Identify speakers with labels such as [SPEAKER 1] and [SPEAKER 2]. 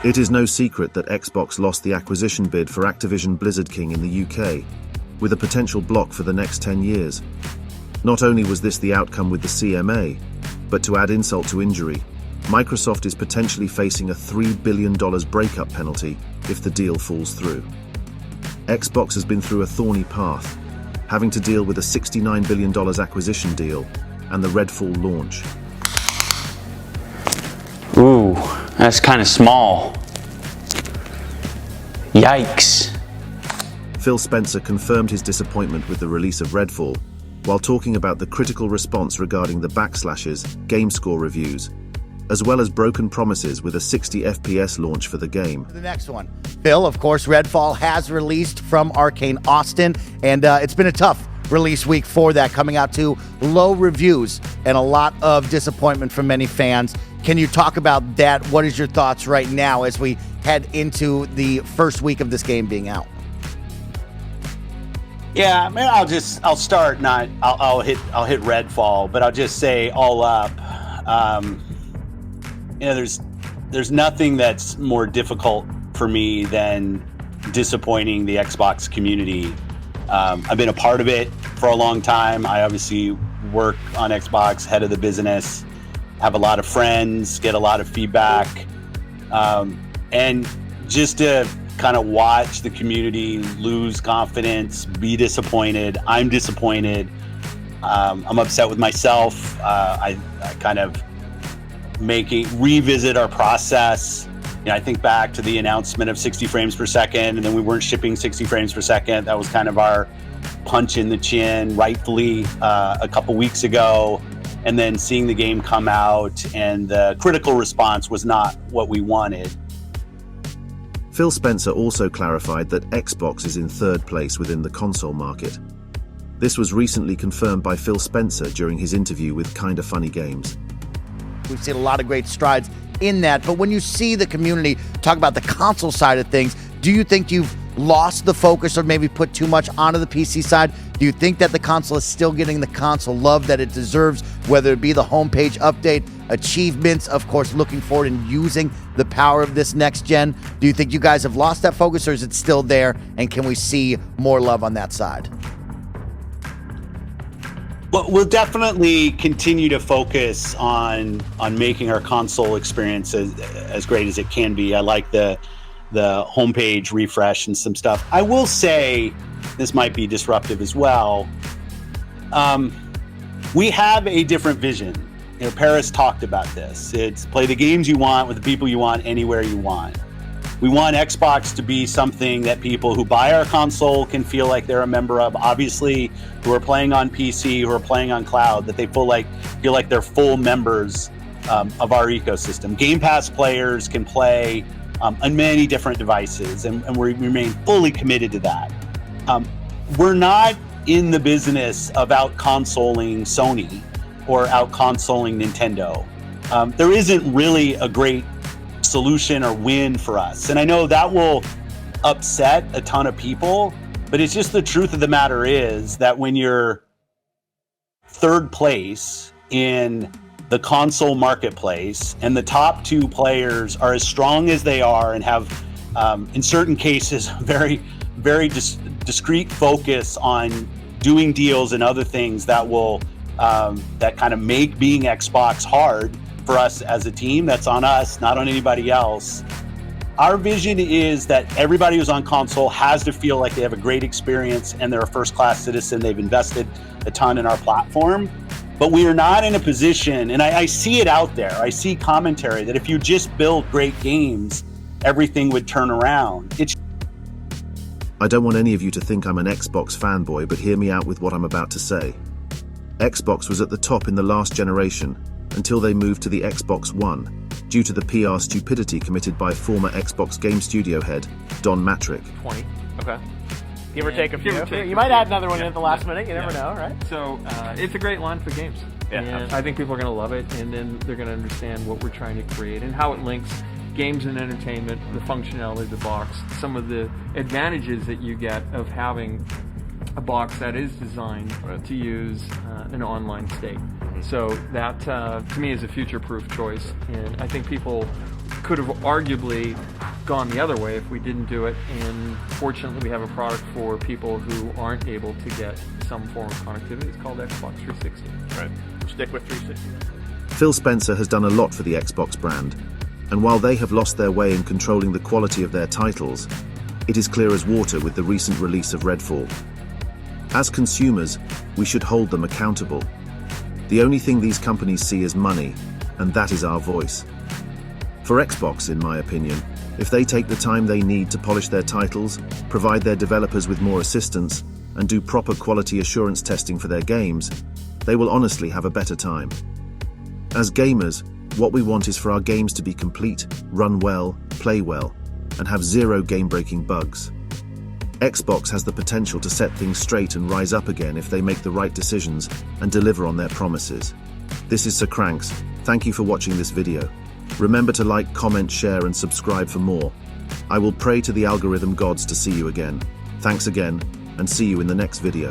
[SPEAKER 1] It is no secret that Xbox lost the acquisition bid for Activision Blizzard King in the UK, with a potential block for the next 10 years. Not only was this the outcome with the CMA, but to add insult to injury, Microsoft is potentially facing a $3 billion breakup penalty if the deal falls through. Xbox has been through a thorny path, having to deal with a $69 billion acquisition deal and the Redfall launch.
[SPEAKER 2] Ooh, that's kind of small. Yikes.
[SPEAKER 1] Phil Spencer confirmed his disappointment with the release of Redfall, while talking about the critical response regarding the backslashes, GameScore reviews, as well as broken promises with a 60 FPS launch for the game.
[SPEAKER 3] The next one. Phil, of course, Redfall has released from Arcane Austin, and it's been a tough release week for that, coming out to low reviews and a lot of disappointment from many fans. Can you talk about that? What is your thoughts right now as we head into the first week of this game being out?
[SPEAKER 4] Yeah, I mean, I'll start. I'll hit Redfall, but I'll just say all up. There's nothing that's more difficult for me than disappointing the Xbox community. I've been a part of it for a long time. I obviously work on Xbox, head of the business, have a lot of friends, get a lot of feedback, and just to kind of watch the community lose confidence, be disappointed. I'm disappointed. I'm upset with myself. I kind of revisit our process. I think back to the announcement of 60 frames per second, and then we weren't shipping 60 frames per second. That was kind of our punch in the chin, rightfully, a couple weeks ago. And then seeing the game come out, and the critical response was not what we wanted.
[SPEAKER 1] Phil Spencer also clarified that Xbox is in third place within the console market. This was recently confirmed by Phil Spencer during his interview with Kinda Funny Games.
[SPEAKER 3] We've seen a lot of great strides in that, but when you see the community talk about the console side of things, do you think you've lost the focus or maybe put too much onto the PC side? Do you think that the console is still getting the console love that it deserves, whether it be the homepage update, achievements, of course, looking forward and using the power of this next gen? Do you think you guys have lost that focus, or is it still there, and can we see more love on that side?
[SPEAKER 4] Well, we'll definitely continue to focus on making our console experience as great as it can be. I like the homepage refresh and some stuff. I will say, this might be disruptive as well. We have a different vision. Paris talked about this. It's play the games you want with the people you want, anywhere you want. We want Xbox to be something that people who buy our console can feel like they're a member of. Obviously, who are playing on PC, who are playing on cloud, that they feel like they're full members of our ecosystem. Game Pass players can play on many different devices, and we remain fully committed to that. We're not in the business of out-consoling Sony or out-consoling Nintendo. There isn't really a great solution or win for us. And I know that will upset a ton of people, but it's just the truth of the matter is that when you're third place in the console marketplace and the top two players are as strong as they are and have, in certain cases, very, very discrete focus on doing deals and other things that will, that kind of make being Xbox hard for us as a team. That's on us, not on anybody else. Our vision is that everybody who's on console has to feel like they have a great experience and they're a first-class citizen. They've invested a ton in our platform. But we are not in a position, and I see it out there, I see commentary that if you just build great games, everything would turn around.
[SPEAKER 1] I don't want any of you to think I'm an Xbox fanboy, but hear me out with what I'm about to say. Xbox was at the top in the last generation, until they moved to the Xbox One, due to the PR stupidity committed by former Xbox Game Studio head, Don Mattrick.
[SPEAKER 5] 20, okay. Give or take a few. You might add another one in at the last minute, you never know, right?
[SPEAKER 6] So it's a great line for games.
[SPEAKER 5] Yeah,
[SPEAKER 6] and I think people are going to love it, and then they're going to understand what we're trying to create and how it links games and entertainment, the functionality of the box, some of the advantages that you get of having a box that is designed to use an online state. So that, to me, is a future-proof choice, and I think people could have arguably gone the other way if we didn't do it, and fortunately we have a product for people who aren't able to get some form of connectivity. It's called Xbox 360.
[SPEAKER 5] Right. Stick with 360.
[SPEAKER 1] Phil Spencer has done a lot for the Xbox brand, and while they have lost their way in controlling the quality of their titles, it is clear as water with the recent release of Redfall. As consumers, we should hold them accountable. The only thing these companies see is money, and that is our voice. For Xbox, in my opinion, if they take the time they need to polish their titles, provide their developers with more assistance, and do proper quality assurance testing for their games, they will honestly have a better time. As gamers, what we want is for our games to be complete, run well, play well, and have zero game-breaking bugs. Xbox has the potential to set things straight and rise up again if they make the right decisions and deliver on their promises. This is Sir Cranks. Thank you for watching this video. Remember to like, comment, share, and subscribe for more. I will pray to the algorithm gods to see you again. Thanks again, and see you in the next video.